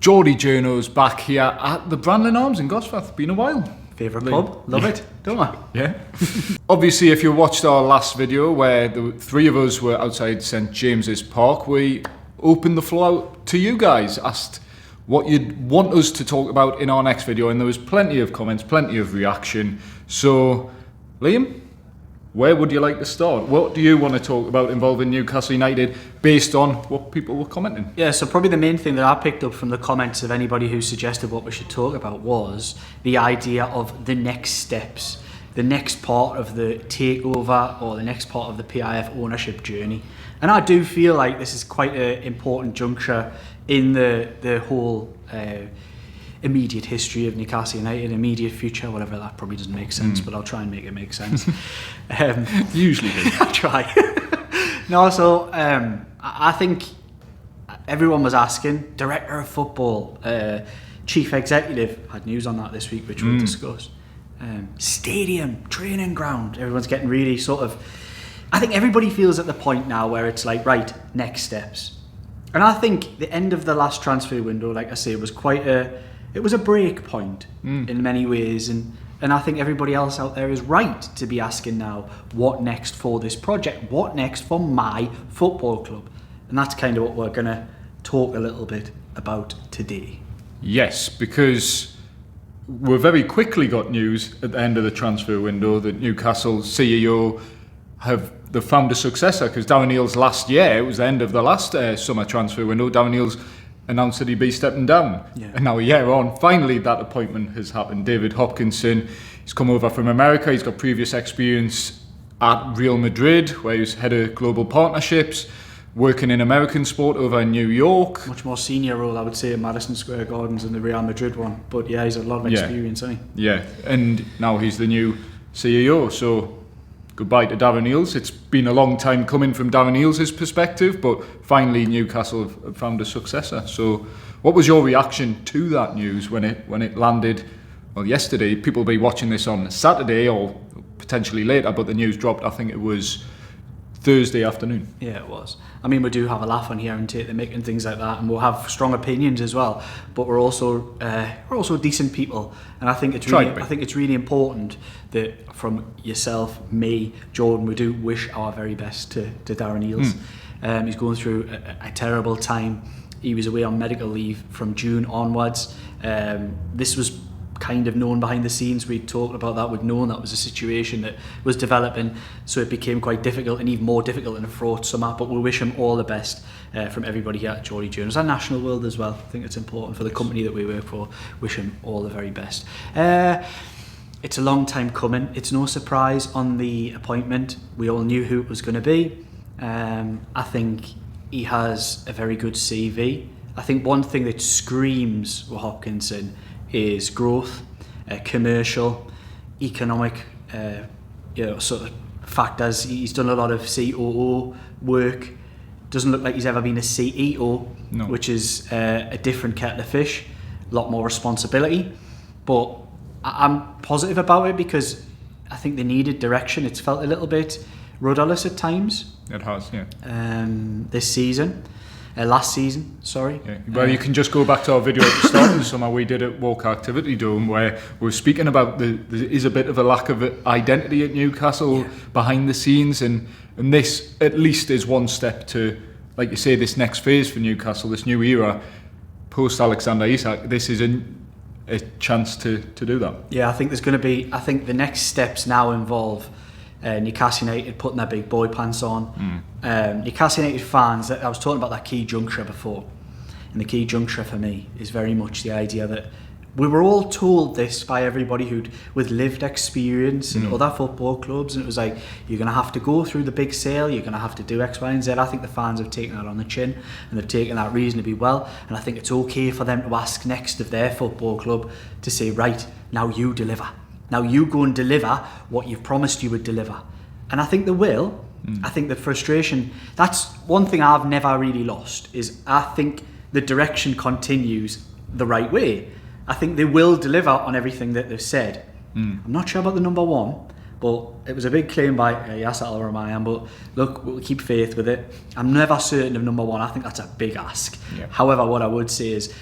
Geordie Journo's back here at the Brandon Arms in Gosforth. Been a while. Favourite pub, love it, don't I? Yeah. Obviously, if you watched our last video where the three of us were outside St James's Park, we opened the floor out to you guys, asked what you'd want us to talk about in our next video, and there was plenty of comments, plenty of reaction. So, Liam, where would you like to start? What do you want to talk about involving Newcastle United based on what people were commenting? Yeah, so probably the main thing that I picked up from the comments of anybody who suggested what we should talk about was the idea of the next steps, the next part of the takeover or the next part of the PIF ownership journey. And I do feel like this is quite an important juncture in the whole immediate history of Newcastle United, immediate future, whatever. That probably doesn't make sense, but I'll try and make it make sense. Usually do. I try. No, so I think everyone was asking, director of football, chief executive, had news on that this week, which we'll discuss. Stadium, training ground, everyone's getting really sort of, I think everybody feels at the point now where it's like, right, next steps. And I think the end of the last transfer window, like I say, was it was a break point in many ways, and I think everybody else out there is right to be asking now, what next for this project? What next for my football club? And that's kind of what we're going to talk a little bit about today. Yes, because we very quickly got news at the end of the transfer window that Newcastle CEO they found a successor, because Darren Neal's last year, it was the end of the last summer transfer window, Darren Neal's announced that he'd be stepping down. Yeah. And now a year on, finally that appointment has happened. David Hopkinson, he's come over from America, he's got previous experience at Real Madrid, where he was head of global partnerships, working in American sport over in New York. Much more senior role, I would say, in Madison Square Gardens than the Real Madrid one. But yeah, he's had a lot of experience, hasn't he? Yeah, and now he's the new CEO, so goodbye to Darren Neal's. It's been a long time coming from Darren Neal's perspective, but finally Newcastle have found a successor. So what was your reaction to that news when it landed? Well, yesterday, people will be watching this on Saturday or potentially later, but the news dropped, I think it was Thursday afternoon. Yeah, it was. I mean, we do have a laugh on here and take the mick and things like that, and we'll have strong opinions as well. But we're also decent people, and I think it's really important that from yourself, me, Jordan, we do wish our very best to Darren Neal's. He's going through a terrible time. He was away on medical leave from June onwards. This was kind of known behind the scenes. We'd talked about that, we'd known that was a situation that was developing, so it became quite difficult, and even more difficult in a fraught summer. But we wish him all the best from everybody here at Geordie Journo's and National World as well. I think it's important for the company that we work for. Wish him all the very best. It's a long time coming. It's no surprise on the appointment. We all knew who it was going to be. I think he has a very good CV. I think one thing that screams with Hopkinson is growth, commercial, economic, sort of factors. He's done a lot of COO work. Doesn't look like he's ever been a CEO, no. Which is a different kettle of fish, a lot more responsibility. But I'm positive about it because I think they needed direction. It's felt a little bit rudderless at times. It has, yeah. This season. Last season, sorry. Yeah. Well, you can just go back to our video at the start of the summer we did at Walk Activity Dome, where we were speaking about there is a bit of a lack of identity at Newcastle behind the scenes, and this at least is one step to, like you say, this next phase for Newcastle, this new era, post Alexander Isak. This is a chance to do that. Yeah, I think the next steps now involve Newcastle United putting their big boy pants on. Newcastle United fans, I was talking about that key juncture before, and the key juncture for me is very much the idea that we were all told this by everybody with lived experience in other football clubs, and it was like, you're going to have to go through the big sale, you're going to have to do X, Y and Z. I think the fans have taken that on the chin, and they've taken that reasonably well, and I think it's okay for them to ask next of their football club to say, right, now you deliver. Now you go and deliver what you've promised you would deliver. And I think they will. I think the frustration, that's one thing I've never really lost, is I think the direction continues the right way. I think they will deliver on everything that they've said. I'm not sure about the number one, but it was a big claim by Yasser Al-Rumayyan, but look, we'll keep faith with it. I'm never certain of number one. I think that's a big ask. Yeah. However, what I would say is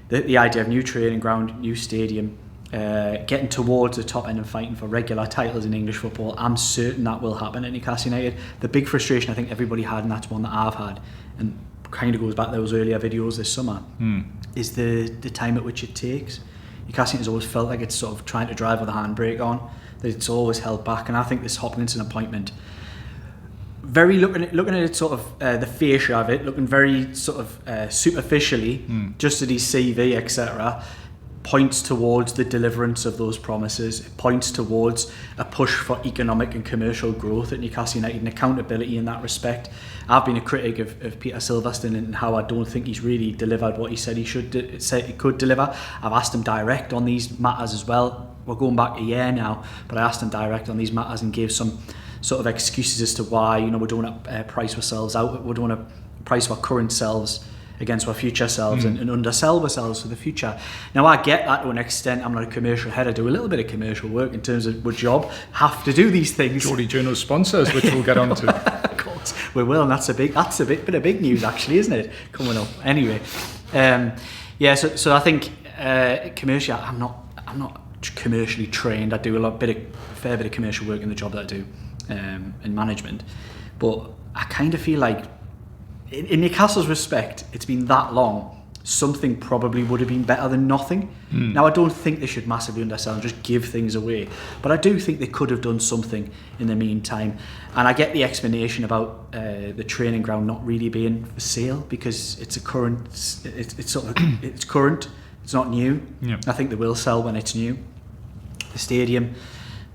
the idea of new training ground, new stadium, getting towards the top end and fighting for regular titles in English football, I'm certain that will happen at Newcastle United. The big frustration I think everybody had, and that's one that I've had, and kind of goes back to those earlier videos this summer, is the time at which it takes. Newcastle United has always felt like it's sort of trying to drive with a handbrake on, that it's always held back, and I think this Hopkinson appointment, very looking at it sort of the fascia of it, looking very sort of superficially, just at his CV, etc., points towards the deliverance of those promises. It points towards a push for economic and commercial growth at Newcastle United and accountability in that respect. I've been a critic of Peter Silverstone and how I don't think he's really delivered what he said he could deliver. I've asked him direct on these matters as well. We're going back a year now, but I asked him direct on these matters and gave some sort of excuses as to why, we don't want to price ourselves out. We don't want to price our current selves against our future selves and undersell ourselves for the future. Now I get that to an extent. I'm not a commercial head. I do a little bit of commercial work in terms of my job. Have to do these things. Geordie Journal's sponsors, which we'll get on to. Of course we will, and that's a bit of big news actually, isn't it? Coming up. Anyway, so I think commercially, I'm not commercially trained. I do a fair bit of commercial work in the job that I do in management, but I kind of feel like in Newcastle's respect, it's been that long, something probably would have been better than nothing. Now, I don't think they should massively undersell and just give things away, but I do think they could have done something in the meantime. And I get the explanation about the training ground not really being for sale because it's current, it's not new. Yeah. I think they will sell when it's new. The stadium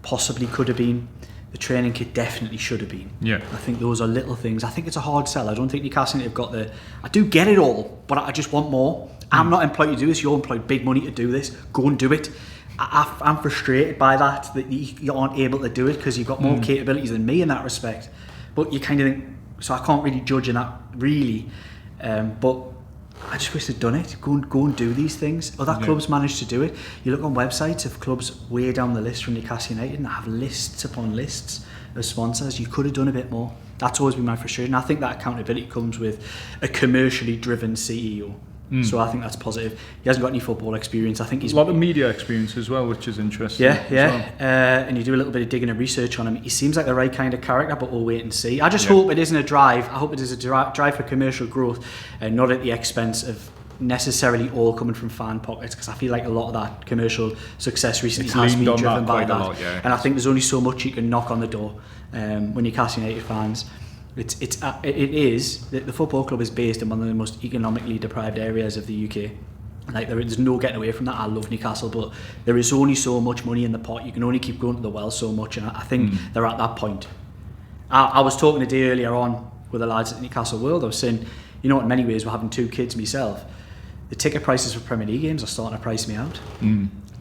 possibly could have been. The training kit definitely should have been. Yeah. I think those are little things. I think it's a hard sell. I don't think Newcastle have got I do get it all, but I just want more. I'm not employed to do this. You're employed big money to do this. Go and do it. I'm frustrated by that you aren't able to do it because you've got more capabilities than me in that respect. But you kind of think, so I can't really judge in that really. But I just wish they'd done it. Go and do these things. Other clubs managed to do it. You look on websites of clubs way down the list from Newcastle United and have lists upon lists of sponsors. You could have done a bit more. That's always been my frustration. I think that accountability comes with a commercially driven CEO. So I think that's positive. He hasn't got any football experience. I think he's a lot of media experience as well, which is interesting. Yeah. And you do a little bit of digging and research on him. He seems like the right kind of character, but we'll wait and see. I just hope it isn't a drive. I hope it is a drive for commercial growth, and not at the expense of necessarily all coming from fan pockets, because I feel like a lot of that commercial success recently has been driven by that. And I think there's only so much you can knock on the door when you're Newcastle United fans. The football club is based in one of the most economically deprived areas of the UK. Like there's no getting away from that. I love Newcastle, but there is only so much money in the pot. You can only keep going to the well so much, and I think they're at that point. I was talking a day earlier on with the lads at Newcastle World. I was saying, in many ways, we're having two kids myself. The ticket prices for Premier League games are starting to price me out.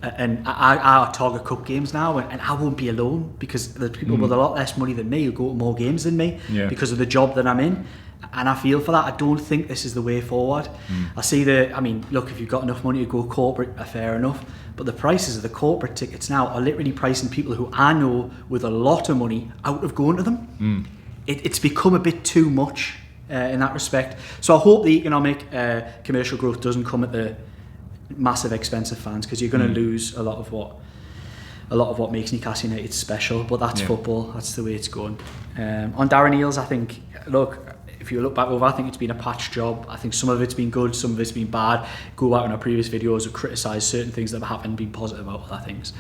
And I target cup games now, and I won't be alone because there's people with a lot less money than me who go to more games than me because of the job that I'm in, and I feel for that. I don't think this is the way forward. I see look, if you've got enough money to go corporate, fair enough, but the prices of the corporate tickets now are literally pricing people who I know with a lot of money out of going to them. It's become a bit too much in that respect. So I hope the economic commercial growth doesn't come at the massive expense of fans, because you're going to lose a lot of what makes Newcastle United special. But that's football. That's the way it's going. On Darren Eales, I think, look, if you look back over, I think it's been a patch job. I think some of it's been good, some of it's been bad. Go back in our previous videos and criticise certain things that have happened, been positive about other things.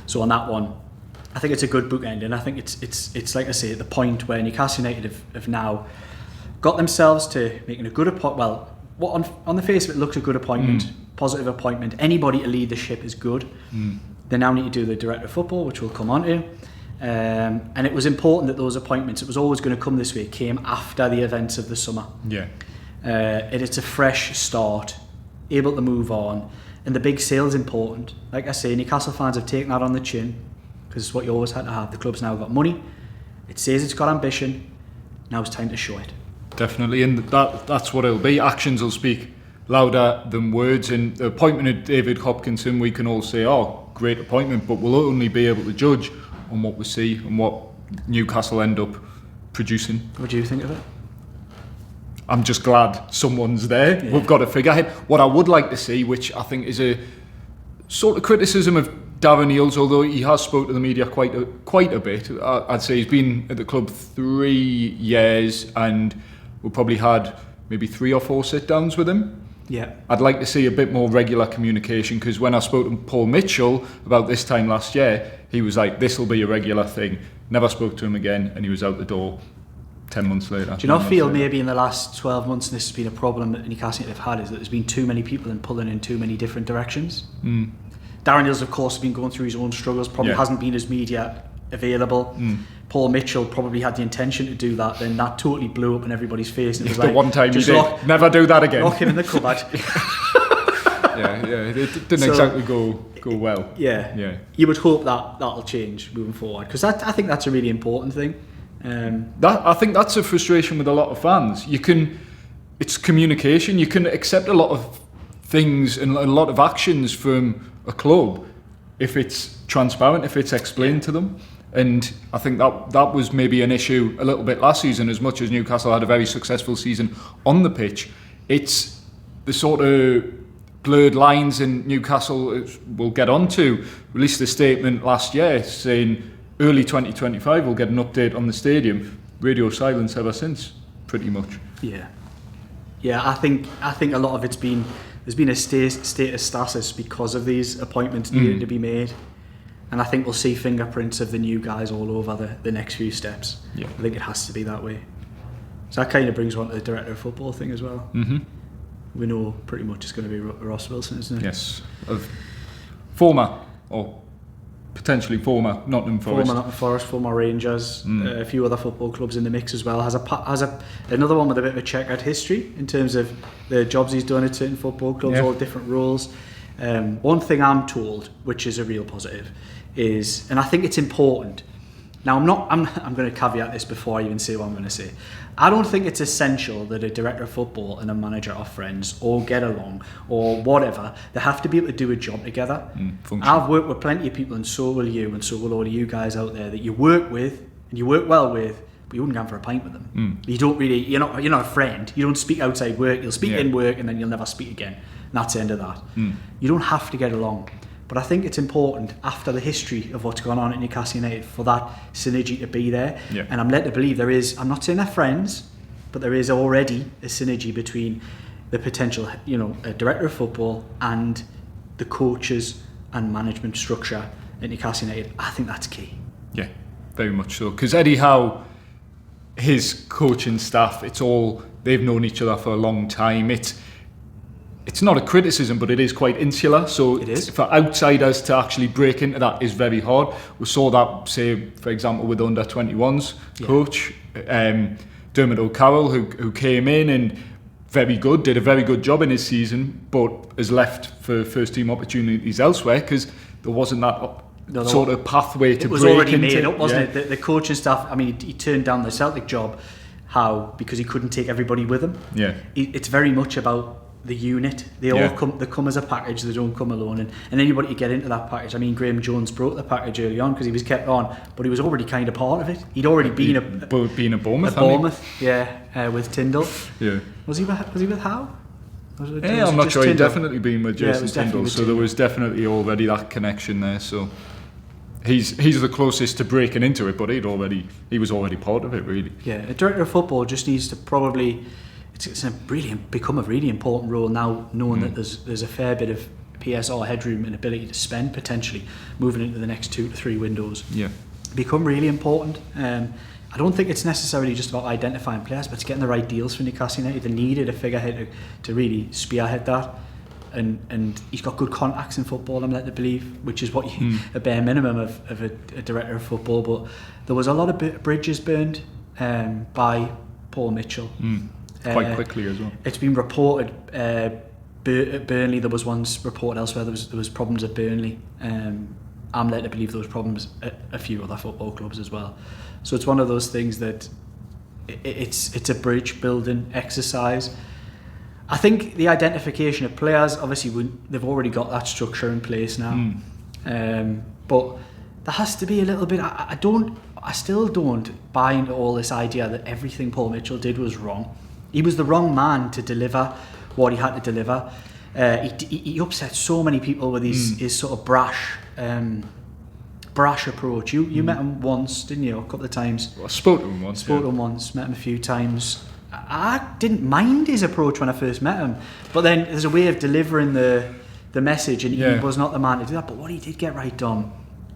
So on that one, I think it's a good bookend, and I think it's like I say, at the point where Newcastle United have now got themselves to making a good appointment. Well, what on the face of it looks a good appointment. Positive appointment. Anybody to lead the ship is good. They now need to do the director of football, which we'll come on to. And it was important that those appointments, it was always going to come this way, came after the events of the summer. It's a fresh start, able to move on, and the big sale's important. Like I say, Newcastle fans have taken that on the chin, because it's what you always had to have. The club's now got money, it says it's got ambition, now it's time to show it. Definitely, and that's what it'll be. Actions will speak louder than words. And the appointment of David Hopkinson, we can all say, great appointment, but we'll only be able to judge on what we see and what Newcastle end up producing. What do you think of it? I'm just glad someone's there. We've got a figurehead. What I would like to see, which I think is a sort of criticism of Darren Eales, although he has spoke to the media quite a bit. I'd say he's been at the club 3 years, and we've probably had maybe 3 or 4 sit-downs with him. Yeah, I'd like to see a bit more regular communication, because when I spoke to Paul Mitchell about this time last year, he was like, this will be a regular thing. Never spoke to him again, and he was out the door 10 months later. Do you not feel maybe in the last 12 months, and this has been a problem that Newcastle United have had, is that there's been too many people and pulling in too many different directions? Darren Eales, of course, has been going through his own struggles, probably hasn't been as media available. Paul Mitchell probably had the intention to do that, then that totally blew up in everybody's face. And it was the like, one time you did, never do that again. Lock him in the cupboard. It didn't exactly go well. Yeah. You would hope that that'll change moving forward, because I think that's a really important thing. I think that's a frustration with a lot of fans. It's communication. You can accept a lot of things and a lot of actions from a club if it's transparent, if it's explained to them. And I think that was maybe an issue a little bit last season. As much as Newcastle had a very successful season on the pitch, it's the sort of blurred lines in Newcastle. We'll get on to released a statement last year saying early 2025 we'll get an update on the stadium. Radio silence ever since, pretty much. Yeah. I think a lot of it's been, there's been a status status because of these appointments needing to be made, and I think we'll see fingerprints of the new guys all over the next few steps. I think it has to be that way. So that kind of brings on to the director of football thing as well. We know pretty much it's going to be Ross Wilson, isn't it? Yes, of former or potentially former Nottingham Forest, former Rangers, a few other football clubs in the mix as well. Has another one with a bit of a checkered history in terms of the jobs he's done at certain football clubs, all different roles. One thing I'm told, which is a real positive, is, and I think it's important. Now I'm going to caveat this before I even say what I'm going to say. I don't think it's essential that a director of football and a manager are friends or get along or whatever. They have to be able to do a job together. I've worked with plenty of people, and so will you, and so will all of you guys out there, that you work with and you work well with, but you wouldn't go for a pint with them. You don't really, you're not a friend. You don't speak outside work. You'll speak in work, and then you'll never speak again. And that's the end of that. You don't have to get along. But I think it's important, after the history of what's gone on at Newcastle United, for that synergy to be there. And I'm led to believe there is, I'm not saying they're friends, but there is already a synergy between the potential, a director of football and the coaches and management structure at Newcastle United. I think that's key. Yeah, very much so. Because Eddie Howe, his coaching staff, they've known each other for a long time. It's not a criticism, but it is quite insular. So it is. For outsiders to actually break into that is very hard. We saw that, say, for example, with under 21s coach Dermot O'Carroll, who came in and did a very good job in his season, but has left for first team opportunities elsewhere because there wasn't that sort of pathway to break into. It was already made up, wasn't it? The coaching staff. I mean, he turned down the Celtic job. How? Because he couldn't take everybody with him. It's very much about the unit. They all come as a package. They don't come alone, and anybody to get into that package. I mean, Graham Jones broke the package early on because he was kept on, but he was already kind of part of it. He'd already been a Bournemouth, with Tyndall. Was he with Howe? I'm not sure. He'd definitely been with Jason Tyndall, so there was definitely already that connection there. So he's the closest to breaking into it, but he was already part of it, really. A director of football just needs to probably. It's become a really important role now, knowing that there's a fair bit of PSR headroom and ability to spend potentially moving into the next 2 to 3 windows. Become really important. I don't think it's necessarily just about identifying players, but it's getting the right deals for Newcastle United. They needed a figurehead to really spearhead that, and he's got good contacts in football, I'm led to believe, which is what a bare minimum of a director of football. But there was a lot of bridges burned by Paul Mitchell. Quite quickly as well. It's been reported at Burnley. There was once reported elsewhere there was problems at Burnley. I'm led to believe there was problems at a few other football clubs as well. So it's one of those things that it's a bridge building exercise. I think the identification of players, obviously they've already got that structure in place now, but there has to be a little bit. I still don't buy into all this idea that everything Paul Mitchell did was wrong. He was the wrong man to deliver what he had to deliver. He upset so many people with his sort of brash approach. You met him once, didn't you? A couple of times. Well, I spoke to him once. Met him a few times. I didn't mind his approach when I first met him, but then there's a way of delivering the message, and he was not the man to do that. But what he did get right, Dom,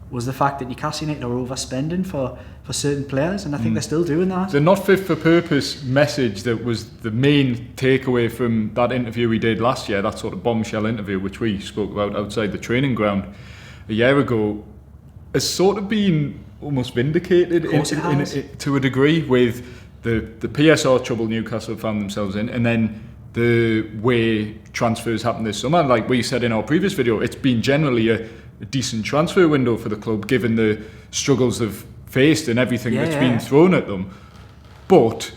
was the fact that Newcastle United are overspending for certain players, and I think they're still doing that. The not fit for purpose message that was the main takeaway from that interview we did last year, that sort of bombshell interview which we spoke about outside the training ground a year ago, has sort of been almost vindicated to a degree with the PSR trouble Newcastle found themselves in, and then the way transfers happened this summer. Like we said in our previous video, it's been generally a decent transfer window for the club given the struggles they've faced and everything that's been thrown at them. But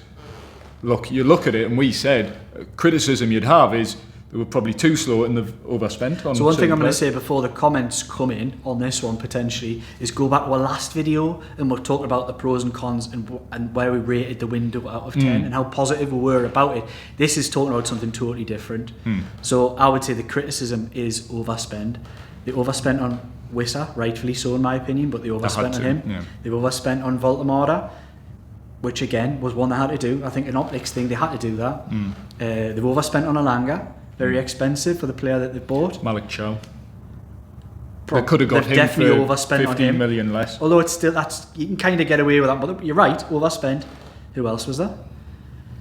look, you look at it, and we said criticism you'd have is they were probably too slow and they've overspent on. So one thing I'm going to say before the comments come in on this one potentially is go back to our last video and we'll talk about the pros and cons and where we rated the window out of 10 and how positive we were about it. This is talking about something totally different. So I would say the criticism is overspend. They overspent on Wissa, rightfully so in my opinion, but they overspent on him. Yeah. They've overspent on Voltemada, which again was one they had to do. I think an optics thing, they had to do that. They've overspent on Alanga, very expensive for the player that they bought. Malik Chow. They could have got him definitely for overspent 15 on him. million less. Although it's still, you can kind of get away with that, but you're right, overspent. Who else was there?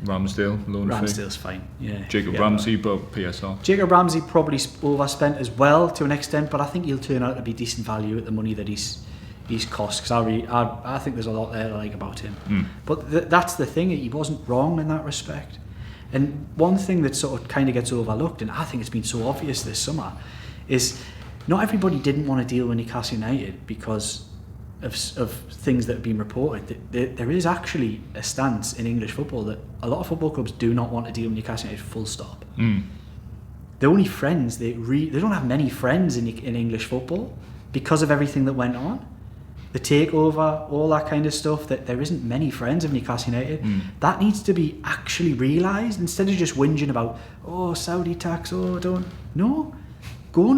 Ramsdale, loan fee. Ramsdale's fine, yeah. Jacob Ramsey, but PSR. Jacob Ramsey probably overspent as well to an extent, but I think he'll turn out to be decent value at the money that he's cost, because I think there's a lot there I like about him. But that's the thing, he wasn't wrong in that respect. And one thing that sort of kind of gets overlooked, and I think it's been so obvious this summer, is not everybody didn't want to deal with Newcastle United because of things that have been reported. There is actually a stance in English football that a lot of football clubs do not want to deal with Newcastle United, full stop. They're only friends. They don't have many friends in English football because of everything that went on. The takeover, all that kind of stuff, that there isn't many friends of Newcastle United. That needs to be actually realised instead of just whinging about, Saudi tax, don't. No. Go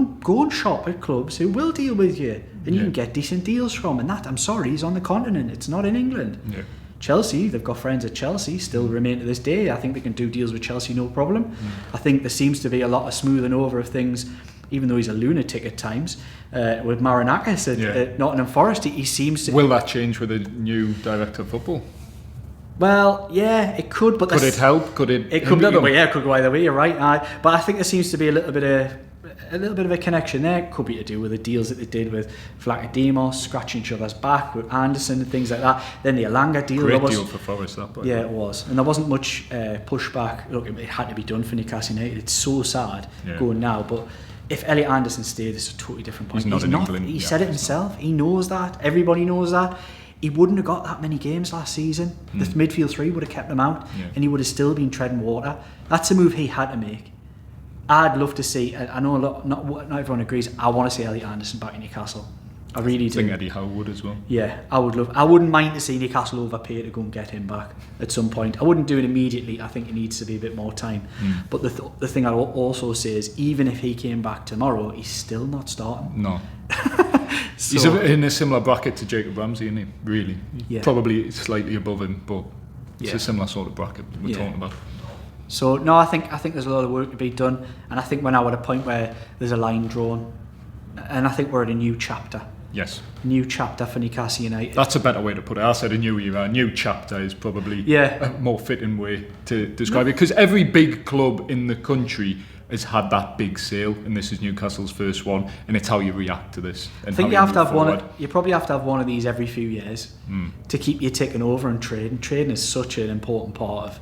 and shop at clubs who will deal with you and you can get decent deals from. And that, I'm sorry, is on the continent. It's not in England. Yeah. Chelsea, they've got friends at Chelsea, still remain to this day. I think they can do deals with Chelsea, no problem. I think there seems to be a lot of smoothing over of things, even though he's a lunatic at times. With Marinakis at Nottingham Forest, he seems to... Will that change with a new director of football? Well, yeah, it could, but... Could it help? Could it could be, well, yeah, it could go either way, you're right. But I think there seems to be a little bit of a connection there. It could be to do with the deals that they did with Flacademos, scratching each other's back, with Anderson and things like that. Then the Alanga deal. Great deal for Forest, that. Yeah, it was. And there wasn't much pushback. Look, it had to be done for Newcastle United. It's so sad going now, but... If Elliot Anderson stayed, it's a totally different point. He's not in England. He said it himself. He knows that. Everybody knows that. He wouldn't have got that many games last season. The midfield three would have kept him out, and he would have still been treading water. That's a move he had to make. I'd love to see. I know not everyone agrees. I want to see Elliot Anderson back in Newcastle. I really do. I think Eddie Howe would as well. Yeah, I wouldn't mind to see Newcastle overpay to go and get him back at some point. I wouldn't do it immediately. I think it needs to be a bit more time. But the thing I'll also say is, even if he came back tomorrow, he's still not starting. No. He's in a similar bracket to Jacob Ramsey, isn't he? Really. Yeah. Probably slightly above him, but it's a similar sort of bracket we're talking about. So no, I think there's a lot of work to be done, and I think we're now at a point where there's a line drawn, and I think we're at a new chapter. Yes. New chapter for Newcastle United. That's a better way to put it. I said a new era. A new chapter is probably a more fitting way to describe it, because every big club in the country has had that big sale, and this is Newcastle's first one, and it's how you react to this. And I think you have to have one. You probably have to have one of these every few years to keep you ticking over and trading. Trading is such an important part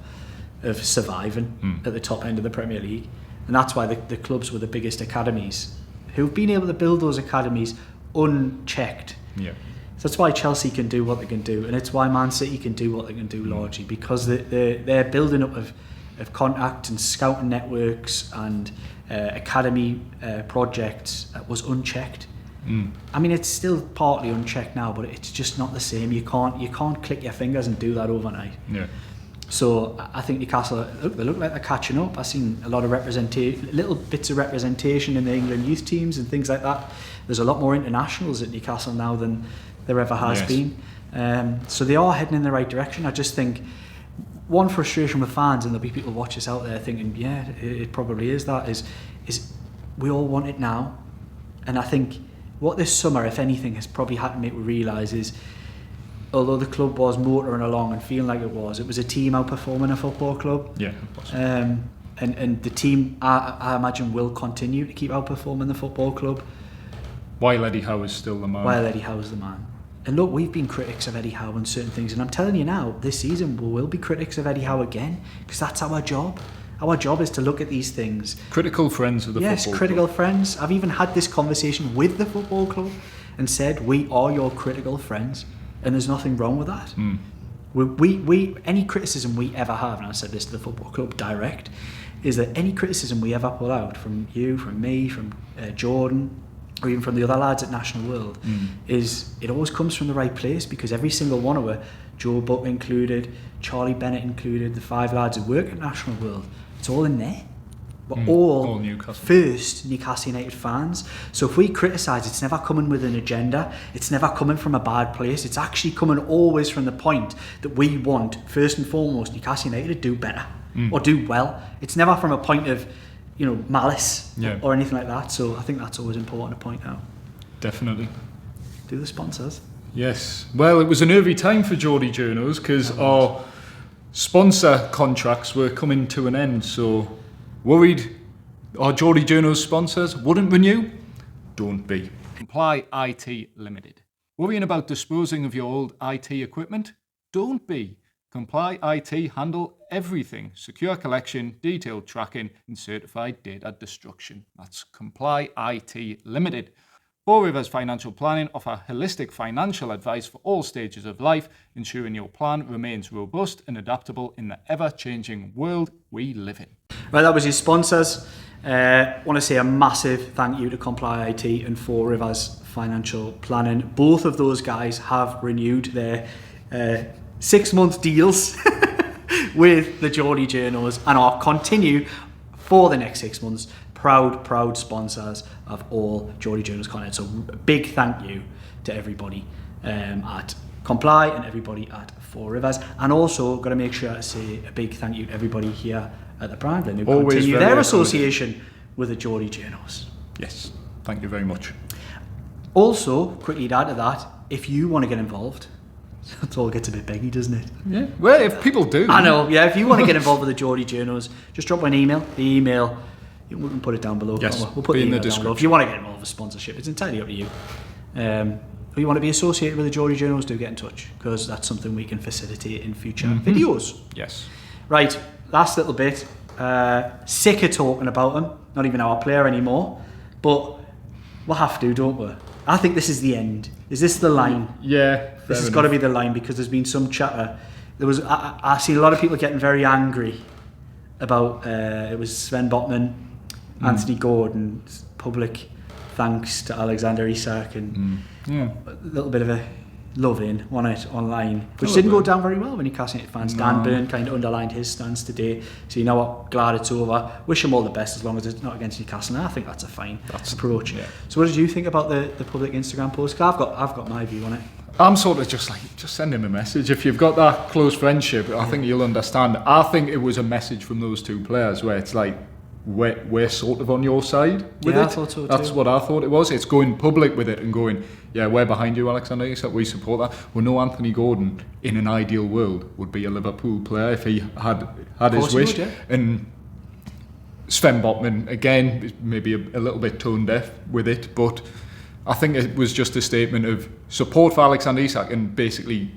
of surviving at the top end of the Premier League, and that's why the clubs with the biggest academies, who've been able to build those academies unchecked. Yeah. So that's why Chelsea can do what they can do, and it's why Man City can do what they can do largely, because they're building up of contact and scouting networks and academy projects was unchecked. I mean, it's still partly unchecked now, but it's just not the same. You can't click your fingers and do that overnight. Yeah. So I think Newcastle, they look like they're catching up. I've seen a lot of little bits of representation in the England youth teams and things like that. There's a lot more internationals at Newcastle now than there ever has been. So they are heading in the right direction. I just think one frustration with fans, and there'll be people watch us out there thinking, yeah, it probably is that, is we all want it now. And I think what this summer, if anything, has probably had to make we realise is, although the club was motoring along and feeling like it was a team outperforming a football club. Yeah. And the team, I imagine, will continue to keep outperforming the football club. While Eddie Howe is still the man. While Eddie Howe is the man. And look, we've been critics of Eddie Howe on certain things, and I'm telling you now, this season we will be critics of Eddie Howe again, because that's our job. Our job is to look at these things. Critical friends of the football club. Yes, critical friends. I've even had this conversation with the football club and said, we are your critical friends, and there's nothing wrong with that. We any criticism we ever have, and I said this to the football club direct, is that any criticism we ever pull out from you, from me, from Jordan, or even from the other lads at National World, is it always comes from the right place, because every single one of us, Joe Buck included, Charlie Bennett included, the 5 lads who work at National World, it's all in there. We're all Newcastle. First Newcastle United fans. So if we criticise, it's never coming with an agenda, it's never coming from a bad place, it's actually coming always from the point that we want, first and foremost, Newcastle United to do better or do well. It's never from a point of malice or anything like that. So I think that's always important to point out. Definitely. Do the sponsors. Yes. Well, it was a nervy time for Geordie Journos because our sponsor contracts were coming to an end. So worried our Geordie Journos sponsors wouldn't renew? Don't be. Comply IT Limited. Worrying about disposing of your old IT equipment? Don't be. Comply IT handle everything. Secure collection, detailed tracking, and certified data destruction. That's Comply IT Limited. Four Rivers Financial Planning offer holistic financial advice for all stages of life, ensuring your plan remains robust and adaptable in the ever-changing world we live in. Right, that was your sponsors. I want to say a massive thank you to Comply IT and Four Rivers Financial Planning. Both of those guys have renewed their 6-month deals with the Geordie Journos and are continue for the next 6 months. Proud sponsors of all Geordie Journos content. So a big thank you to everybody at Comply and everybody at Four Rivers. And also got to make sure to say a big thank you to everybody here at the Brandlin who continue their association with the Geordie Journos. Yes, thank you very much. Also, quickly to add to that, if you want to get involved, it all gets a bit beggy, doesn't it? Yeah. Well, if people do. I know, yeah. If you want to get involved with the Geordie Journos, just drop an email. The email, we can put it down below. Yes, we'll put it in the description. If you want to get involved with sponsorship, it's entirely up to you. Or you want to be associated with the Geordie Journos, do get in touch, because that's something we can facilitate in future videos. Yes. Right, last little bit. Sick of talking about him. Not even our player anymore. But we'll have to, don't we? I think this is the end. Is this the line? Yeah. This has got to be the line, because there's been some chatter. I've seen a lot of people getting very angry about it was Sven Botman, Anthony Gordon, public thanks to Alexander Isak, and a little bit of a love-in on it online, which didn't go down very well when Newcastle United fans. Dan Byrne kind of underlined his stance today. So you know what, glad it's over. Wish him all the best as long as it's not against Newcastle. And I think that's a fine approach. Yeah. So what did you think about the public Instagram post? 'Cause I've got my view on it. I'm sort of just send him a message. If you've got that close friendship, I think you'll understand. I think it was a message from those two players where it's like, we're sort of on your side with it. I thought so too. That's what I thought it was. It's going public with it and going, yeah, we're behind you, Alexander Isak. We support that. Well, no, Anthony Gordon, in an ideal world, would be a Liverpool player if he had his wish. Would, yeah. And Sven Botman, again, maybe a little bit tone deaf with it, but I think it was just a statement of support for Alexander Isak and basically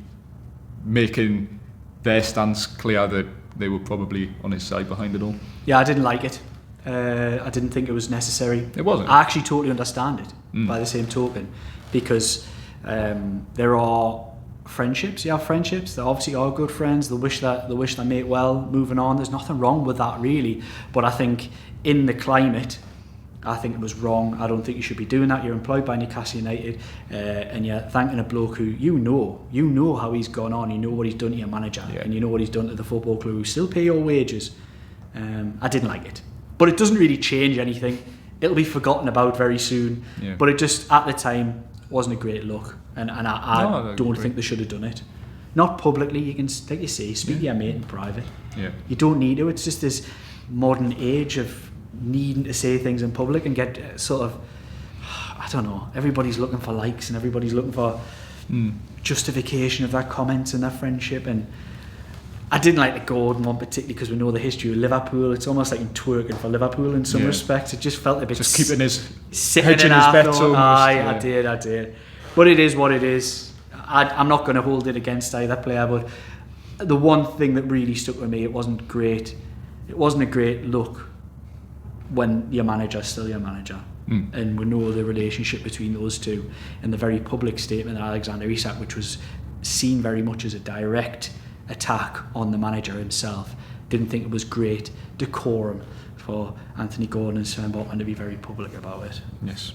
making their stance clear that they were probably on his side behind it all. Yeah, I didn't like it. I didn't think it was necessary. It wasn't. I actually totally understand it by the same token, because there are friendships. You have friendships. They obviously are good friends. They wish their mate well, moving on. There's nothing wrong with that, really. But I think in the climate I think it was wrong. I don't think you should be doing that. You're employed by Newcastle United, and you're thanking a bloke who you know how he's gone on. You know what he's done to your manager, and you know what he's done to the football club who still pay your wages. I didn't like it, but it doesn't really change anything. It'll be forgotten about very soon. Yeah. But it just at the time wasn't a great look, and I don't think they should have done it. Not publicly. You can, like you say, speak to your mate in private. Yeah. You don't need to. It's just this modern age of needing to say things in public and get sort of, I don't know, everybody's looking for likes and everybody's looking for justification of their comments and their friendship. And I didn't like the Gordon one particularly because we know the history of Liverpool. It's almost like him twerking for Liverpool in some respects. It just felt a bit just keeping his hedging his bets almost. I did. But it is what it is. I'm not going to hold it against either player, but the one thing that really stuck with me, it wasn't great. It wasn't a great look when your manager's still your manager. And we know the relationship between those two, and the very public statement of Alexander Isak, which was seen very much as a direct attack on the manager himself. Didn't think it was great decorum for Anthony Gordon and Sven Botman to be very public about it. Yes.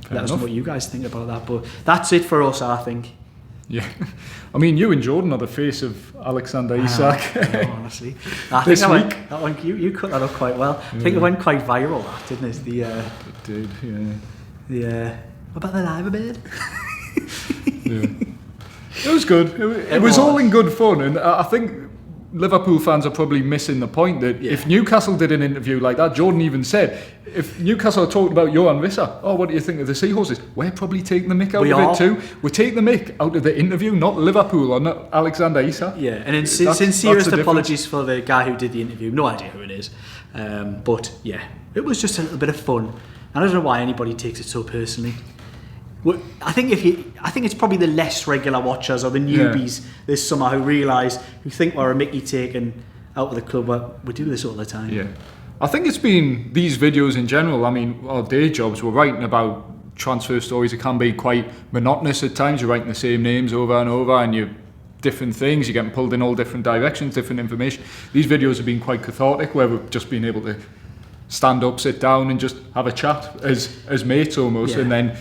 Let us know what you guys think about that, but that's it for us, I think. Yeah, I mean, you and Jordan are the face of Alexander Isak. I know, honestly. I think that one, you cut that up quite well. I think it went quite viral, didn't it? It did, yeah. What about the live bed? It was good. It was all in good fun, and I think Liverpool fans are probably missing the point that if Newcastle did an interview like that, Jordan even said, if Newcastle talked about Johan Visser, what do you think of the Seahorses? We're probably taking the mick out of it too. We're taking the mick out of the interview, not Liverpool or not Alexander Isak. Yeah, and sincerest apologies for the guy who did the interview. No idea who it is. But yeah, it was just a little bit of fun. I don't know why anybody takes it so personally. I think it's probably the less regular watchers or the newbies this summer who think we're a mickey taken out of the club. But we do this all the time. Yeah, I think it's been these videos in general. I mean, our day jobs, we're writing about transfer stories. It can be quite monotonous at times. You're writing the same names over and over, and you different things. You're getting pulled in all different directions, different information. These videos have been quite cathartic, where we've just been able to stand up, sit down, and just have a chat as mates almost, and then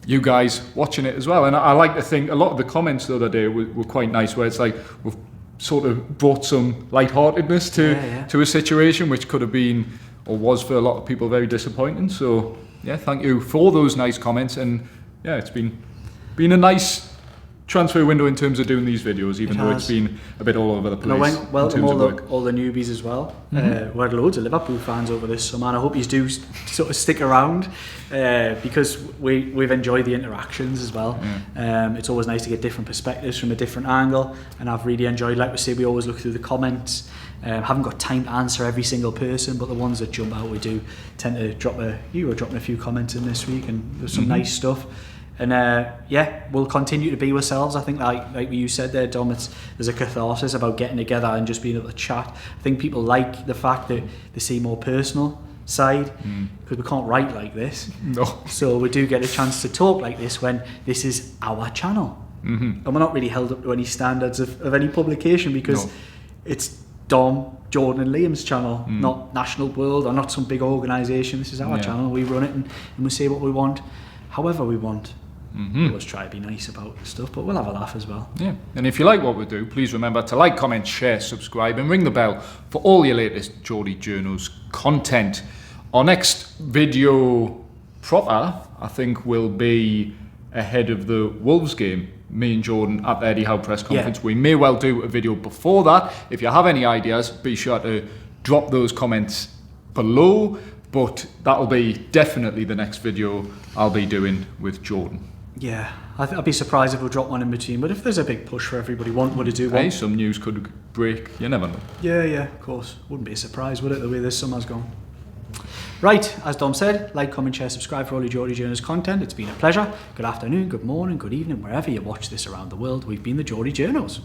you guys watching it as well. And I like to think a lot of the comments the other day were quite nice, where it's like we've sort of brought some lightheartedness to a situation which could have been or was for a lot of people very disappointing. So yeah, thank you for those nice comments, and yeah, it's been a nice transfer window in terms of doing these videos, even though it's been a bit all over the place. Welcome all the newbies as well. We had loads of Liverpool fans over this summer, and I hope you do sort of stick around because we've enjoyed the interactions as well. It's always nice to get different perspectives from a different angle, and I've really enjoyed, like we say, we always look through the comments. Haven't got time to answer every single person, but the ones that jump out, we do tend to you were dropping a few comments in this week, and there's some nice stuff. And we'll continue to be ourselves. I think like you said there, Dom, there's a catharsis about getting together and just being able to chat. I think people like the fact that they see more personal side, because we can't write like this. No. So we do get a chance to talk like this when this is our channel. And we're not really held up to any standards of any publication, because it's Dom, Jordan and Liam's channel, not National World or not some big organisation. This is our channel. We run it and we say what we want, however we want. We always try to be nice about stuff, but we'll have a laugh as well. Yeah, and if you like what we do, please remember to like, comment, share, subscribe, and ring the bell for all your latest Geordie Journos content. Our next video proper, I think, will be ahead of the Wolves game. Me and Jordan at the Eddie Howe press conference. We may well do a video before that. If you have any ideas, be sure to drop those comments below. But that'll be definitely the next video I'll be doing with Jordan. Yeah, I'd be surprised if we'll drop one in between, but if there's a big push for everybody wanting to do one. Hey, some news could break, you never know. Yeah, of course. Wouldn't be a surprise, would it, the way this summer's gone? Right, as Dom said, like, comment, share, subscribe for all your Geordie Journos content. It's been a pleasure. Good afternoon, good morning, good evening, wherever you watch this around the world. We've been the Geordie Journos.